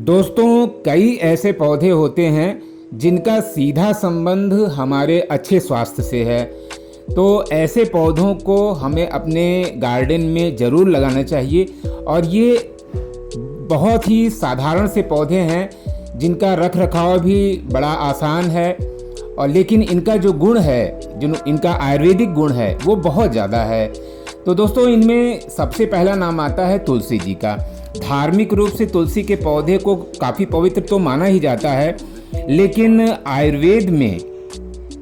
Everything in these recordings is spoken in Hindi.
दोस्तों, कई ऐसे पौधे होते हैं जिनका सीधा संबंध हमारे अच्छे स्वास्थ्य से है। तो ऐसे पौधों को हमें अपने गार्डन में ज़रूर लगाना चाहिए। और ये बहुत ही साधारण से पौधे हैं जिनका रख रखाव भी बड़ा आसान है, और लेकिन इनका जो गुण है, जो इनका आयुर्वेदिक गुण है, वो बहुत ज़्यादा है। तो दोस्तों, इनमें सबसे पहला नाम आता है तुलसी जी का। धार्मिक रूप से तुलसी के पौधे को काफ़ी पवित्र तो माना ही जाता है, लेकिन आयुर्वेद में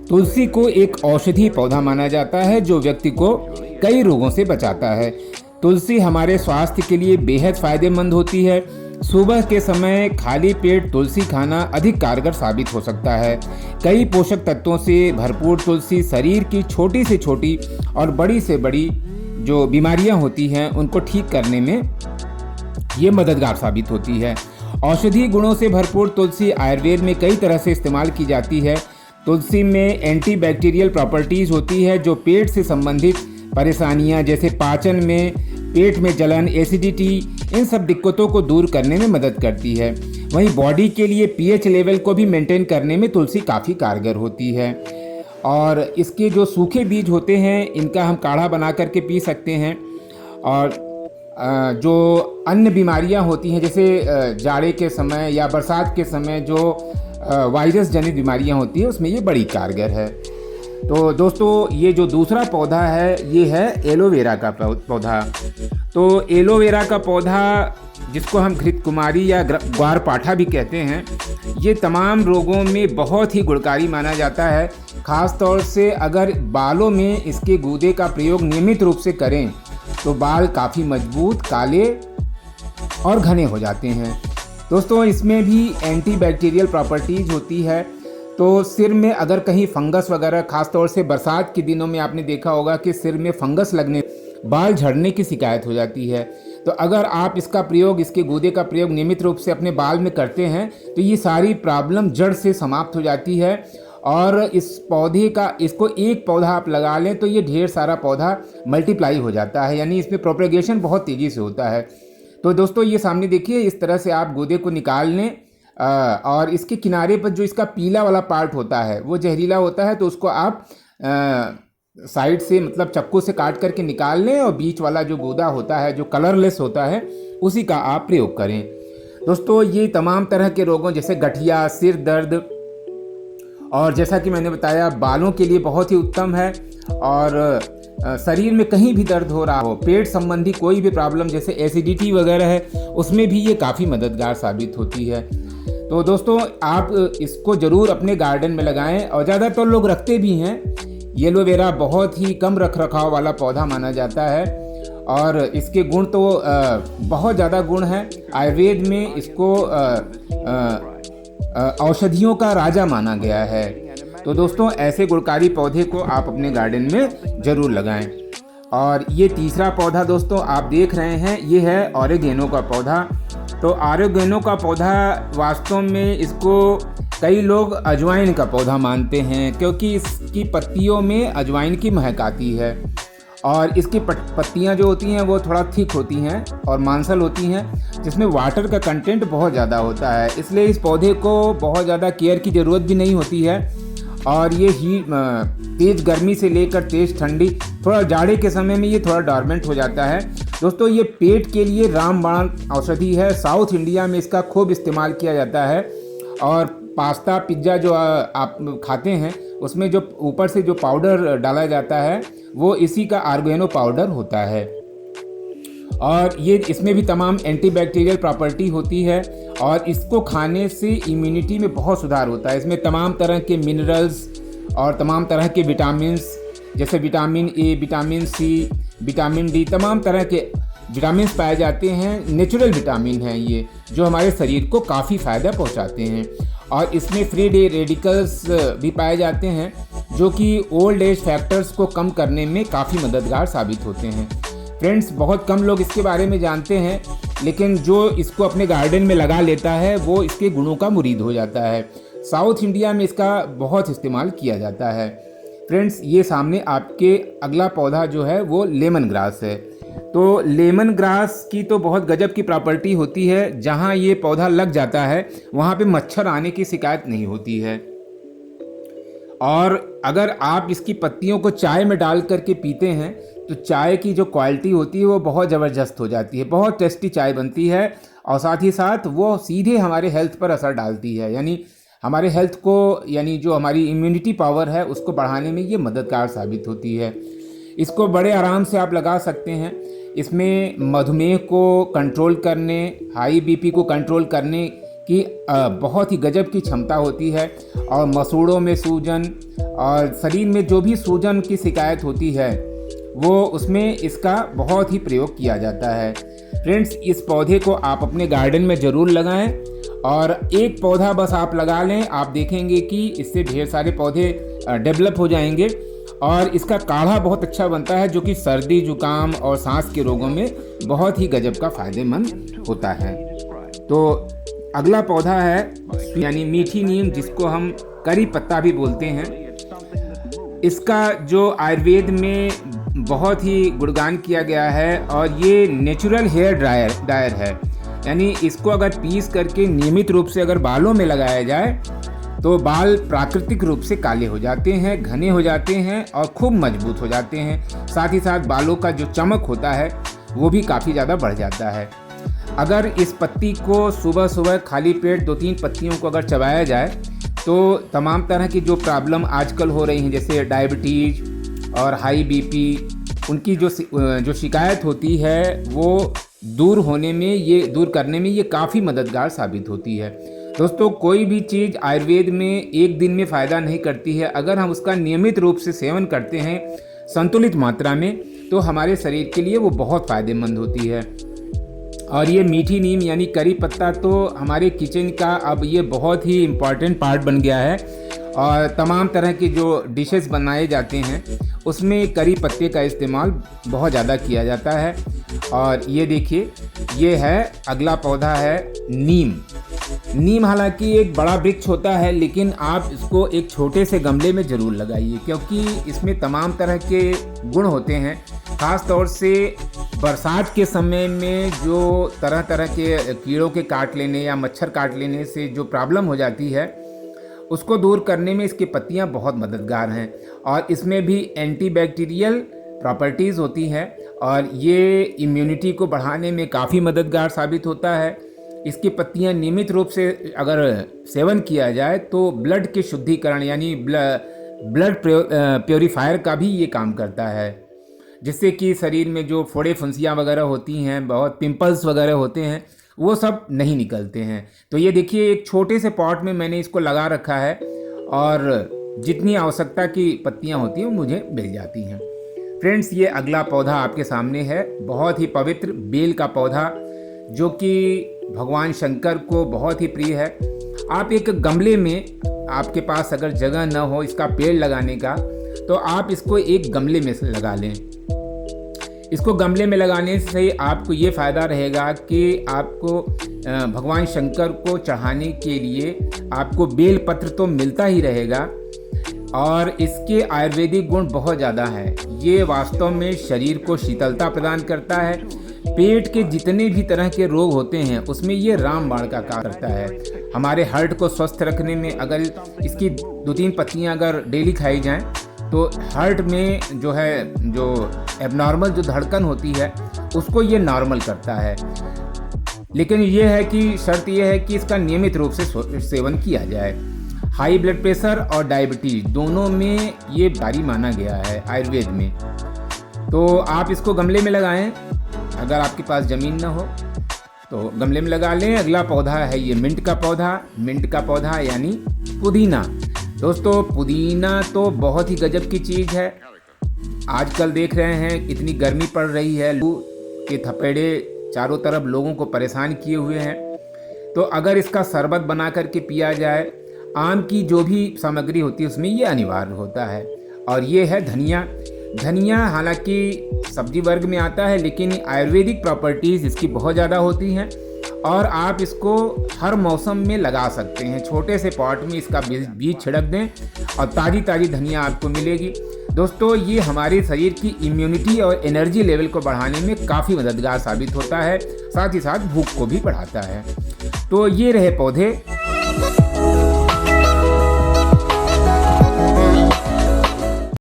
तुलसी को एक औषधि पौधा माना जाता है जो व्यक्ति को कई रोगों से बचाता है। तुलसी हमारे स्वास्थ्य के लिए बेहद फायदेमंद होती है। सुबह के समय खाली पेट तुलसी खाना अधिक कारगर साबित हो सकता है। कई पोषक तत्वों से भरपूर तुलसी शरीर की छोटी से छोटी और बड़ी से बड़ी जो बीमारियां होती हैं उनको ठीक करने में ये मददगार साबित होती है। औषधीय गुणों से भरपूर तुलसी आयुर्वेद में कई तरह से इस्तेमाल की जाती है। तुलसी में एंटीबैक्टीरियल प्रॉपर्टीज़ होती है जो पेट से संबंधित परेशानियां जैसे पाचन में, पेट में जलन, एसिडिटी, इन सब दिक्कतों को दूर करने में मदद करती है। वहीं बॉडी के लिए पीएच लेवल को भी मेंटेन करने में तुलसी काफ़ी कारगर होती है। और इसके जो सूखे बीज होते हैं इनका हम काढ़ा बना करके पी सकते हैं। और जो अन्य बीमारियां होती हैं जैसे जाड़े के समय या बरसात के समय जो वायरस जनित बीमारियां होती हैं उसमें ये बड़ी कारगर है। तो दोस्तों, ये जो दूसरा पौधा है ये है एलोवेरा का पौधा। तो एलोवेरा का पौधा, जिसको हम घृतकुमारी या ग्वारपाठा भी कहते हैं, ये तमाम रोगों में बहुत ही गुणकारी माना जाता है। ख़ास तौर से अगर बालों में इसके गूदे का प्रयोग नियमित रूप से करें तो बाल काफ़ी मजबूत, काले और घने हो जाते हैं। दोस्तों, इसमें भी एंटीबैक्टीरियल प्रॉपर्टीज़ होती है। तो सिर में अगर कहीं फंगस वगैरह, ख़ास तौर से बरसात के दिनों में आपने देखा होगा कि सिर में फंगस लगने, बाल झड़ने की शिकायत हो जाती है। तो अगर आप इसका प्रयोग, इसके गूदे का प्रयोग नियमित रूप से अपने बाल में करते हैं तो ये सारी प्रॉब्लम जड़ से समाप्त हो जाती है। और इस पौधे का, इसको एक पौधा आप लगा लें तो ये ढेर सारा पौधा मल्टीप्लाई हो जाता है, यानी इसमें प्रोपेगेशन बहुत तेज़ी से होता है। तो दोस्तों, ये सामने देखिए, इस तरह से आप गूदे को निकाल लें और इसके किनारे पर जो इसका पीला वाला पार्ट होता है वो जहरीला होता है, तो उसको आप साइड से, मतलब चाकू से काट करके निकाल लें, और बीच वाला जो गूदा होता है जो कलरलेस होता है उसी का आप प्रयोग करें। दोस्तों, ये तमाम तरह के रोगों जैसे गठिया, सिर दर्द, और जैसा कि मैंने बताया बालों के लिए बहुत ही उत्तम है। और शरीर में कहीं भी दर्द हो रहा हो, पेट संबंधी कोई भी प्रॉब्लम जैसे एसिडिटी वगैरह है, उसमें भी ये काफ़ी मददगार साबित होती है। तो दोस्तों, आप इसको ज़रूर अपने गार्डन में लगाएं, और ज़्यादातर लोग रखते भी हैं। एलोवेरा बहुत ही कम रख रखाव वाला पौधा माना जाता है, और इसके गुण तो बहुत ज़्यादा गुण हैं। आयुर्वेद में इसको औषधियों का राजा माना गया है। तो दोस्तों, ऐसे गुणकारी पौधे को आप अपने गार्डन में ज़रूर लगाएं। और ये तीसरा पौधा दोस्तों आप देख रहे हैं, ये है ऑरिगेनो का पौधा। तो ऑरिगेनो का पौधा वास्तव में इसको कई लोग अजवाइन का पौधा मानते हैं, क्योंकि इसकी पत्तियों में अजवाइन की महक आती है। और इसकी पत्तियां जो होती हैं वो थोड़ा थिक होती हैं और मांसल होती हैं, जिसमें वाटर का कंटेंट बहुत ज़्यादा होता है। इसलिए इस पौधे को बहुत ज़्यादा केयर की ज़रूरत भी नहीं होती है। और ये तेज़ गर्मी से लेकर तेज़ ठंडी, थोड़ा जाड़े के समय में ये थोड़ा डॉर्मेंट हो जाता है। दोस्तों, ये पेट के लिए रामबाण औषधि है। साउथ इंडिया में इसका खूब इस्तेमाल किया जाता है। और पास्ता, पिज्ज़ा जो आप खाते हैं उसमें जो ऊपर से जो पाउडर डाला जाता है वो इसी का ऑरिगेनो पाउडर होता है। और ये, इसमें भी तमाम एंटीबैक्टीरियल प्रॉपर्टी होती है, और इसको खाने से इम्यूनिटी में बहुत सुधार होता है। इसमें तमाम तरह के मिनरल्स और तमाम तरह के विटामिन्स जैसे vitamin A, vitamin C, vitamin D, तमाम तरह के विटामिन्स पाए जाते हैं। नेचुरल विटामिन हैं ये, जो हमारे शरीर को काफ़ी फ़ायदा पहुंचाते हैं। और इसमें फ्री रेडिकल्स भी पाए जाते हैं जो कि ओल्ड एज फैक्टर्स को कम करने में काफ़ी मददगार साबित होते हैं। फ्रेंड्स, बहुत कम लोग इसके बारे में जानते हैं, लेकिन जो इसको अपने गार्डन में लगा लेता है वो इसके गुणों का मुरीद हो जाता है। साउथ इंडिया में इसका बहुत इस्तेमाल किया जाता है। फ्रेंड्स, ये सामने आपके अगला पौधा जो है वो लेमन ग्रास है। तो लेमन ग्रास की तो बहुत गजब की प्रॉपर्टी होती है, जहाँ ये पौधा लग जाता है वहाँ पे मच्छर आने की शिकायत नहीं होती है। और अगर आप इसकी पत्तियों को चाय में डाल करके पीते हैं तो चाय की जो क्वालिटी होती है वो बहुत ज़बरदस्त हो जाती है, बहुत टेस्टी चाय बनती है। और साथ ही साथ वो सीधे हमारे हेल्थ पर असर डालती है, यानी हमारे हेल्थ को, यानी जो हमारी इम्यूनिटी पावर है उसको बढ़ाने में ये मददगार साबित होती है। इसको बड़े आराम से आप लगा सकते हैं। इसमें मधुमेह को कंट्रोल करने, हाई बीपी को कंट्रोल करने की बहुत ही गजब की क्षमता होती है। और मसूड़ों में सूजन और शरीर में जो भी सूजन की शिकायत होती है वो उसमें इसका बहुत ही प्रयोग किया जाता है। फ्रेंड्स, इस पौधे को आप अपने गार्डन में ज़रूर लगाएं और एक पौधा बस आप लगा लें, आप देखेंगे कि इससे ढेर सारे पौधे डेवलप हो जाएंगे। और इसका काढ़ा बहुत अच्छा बनता है, जो कि सर्दी, जुकाम और सांस के रोगों में बहुत ही गजब का फ़ायदेमंद होता है। तो अगला पौधा है यानी मीठी नीम, जिसको हम करी पत्ता भी बोलते हैं। इसका जो आयुर्वेद में बहुत ही गुणगान किया गया है और ये नेचुरल हेयर ड्रायर है, यानी इसको अगर पीस करके नियमित रूप से अगर बालों में लगाया जाए तो बाल प्राकृतिक रूप से काले हो जाते हैं, घने हो जाते हैं और खूब मजबूत हो जाते हैं। साथ ही साथ बालों का जो चमक होता है वो भी काफ़ी ज़्यादा बढ़ जाता है। अगर इस पत्ती को सुबह सुबह खाली पेट 2-3 पत्तियों को अगर चबाया जाए तो तमाम तरह की जो प्रॉब्लम आजकल हो रही हैं, जैसे डायबिटीज और हाई बीपी, उनकी जो शिकायत होती है वो दूर करने में ये काफ़ी मददगार साबित होती है। दोस्तों, कोई भी चीज़ आयुर्वेद में एक दिन में फ़ायदा नहीं करती है। अगर हम उसका नियमित रूप से सेवन करते हैं संतुलित मात्रा में तो हमारे शरीर के लिए वो बहुत फ़ायदेमंद होती है। और ये मीठी नीम यानी करी पत्ता तो हमारे किचन का अब ये बहुत ही इम्पॉर्टेंट पार्ट बन गया है। और तमाम तरह की जो डिशेस बनाए जाते हैं उसमें करी पत्ते का इस्तेमाल बहुत ज़्यादा किया जाता है। और ये देखिए, ये है अगला पौधा है नीम। नीम हालांकि एक बड़ा वृक्ष होता है, लेकिन आप इसको एक छोटे से गमले में ज़रूर लगाइए, क्योंकि इसमें तमाम तरह के गुण होते हैं। ख़ास तौर से बरसात के समय में जो तरह तरह के कीड़ों के काट लेने या मच्छर काट लेने से जो प्रॉब्लम हो जाती है उसको दूर करने में इसकी पत्तियां बहुत मददगार हैं। और इसमें भी एंटीबैक्टीरियल प्रॉपर्टीज़ होती हैं और ये इम्यूनिटी को बढ़ाने में काफ़ी मददगार साबित होता है। इसकी पत्तियां नियमित रूप से अगर सेवन किया जाए तो ब्लड के शुद्धिकरण यानी ब्लड प्योरीफायर का भी ये काम करता है, जिससे कि शरीर में जो फोड़े फुंसियाँ वगैरह होती हैं, बहुत पिंपल्स वगैरह होते हैं, वो सब नहीं निकलते हैं। तो ये देखिए, एक छोटे से पॉट में मैंने इसको लगा रखा है और जितनी आवश्यकता की पत्तियाँ होती हैं वो मुझे मिल जाती हैं। फ्रेंड्स, ये अगला पौधा आपके सामने है, बहुत ही पवित्र बेल का पौधा, जो कि भगवान शंकर को बहुत ही प्रिय है। आप एक गमले में, आपके पास अगर जगह न हो इसका पेड़ लगाने का, तो आप इसको एक गमले में से लगा लें। इसको गमले में लगाने से आपको ये फ़ायदा रहेगा कि आपको भगवान शंकर को चढ़ाने के लिए आपको बेल पत्र तो मिलता ही रहेगा। और इसके आयुर्वेदिक गुण बहुत ज़्यादा हैं। ये वास्तव में शरीर को शीतलता प्रदान करता है। पेट के जितने भी तरह के रोग होते हैं उसमें ये रामबाण का काम करता है। हमारे हार्ट को स्वस्थ रखने में अगर इसकी 2-3 पत्तियां अगर डेली खाई जाएं तो हार्ट में जो एबनॉर्मल जो धड़कन होती है उसको ये नॉर्मल करता है। लेकिन ये है कि शर्त ये है कि इसका नियमित रूप से सेवन किया जाए। हाई ब्लड प्रेशर और डायबिटीज दोनों में ये भारी माना गया है आयुर्वेद में। तो आप इसको गमले में लगाएं, अगर आपके पास ज़मीन ना हो तो गमले में लगा लें। अगला पौधा है ये मिंट का पौधा। मिंट का पौधा यानी पुदीना। दोस्तों, पुदीना तो बहुत ही गजब की चीज़ है। आजकल देख रहे हैं इतनी गर्मी पड़ रही है, लू के थपेड़े चारों तरफ लोगों को परेशान किए हुए हैं। तो अगर इसका शरबत बना करके पिया जाए, आम की जो भी सामग्री होती है उसमें ये अनिवार्य होता है। और ये है धनिया। धनिया हालांकि सब्जी वर्ग में आता है, लेकिन आयुर्वेदिक प्रॉपर्टीज़ इसकी बहुत ज़्यादा होती हैं और आप इसको हर मौसम में लगा सकते हैं। छोटे से पॉट में इसका बीज छिड़क दें और ताज़ी ताज़ी धनिया आपको मिलेगी। दोस्तों ये हमारे शरीर की इम्यूनिटी और एनर्जी लेवल को बढ़ाने में काफ़ी मददगार साबित होता है, साथ ही साथ भूख को भी बढ़ाता है। तो ये रहे पौधे।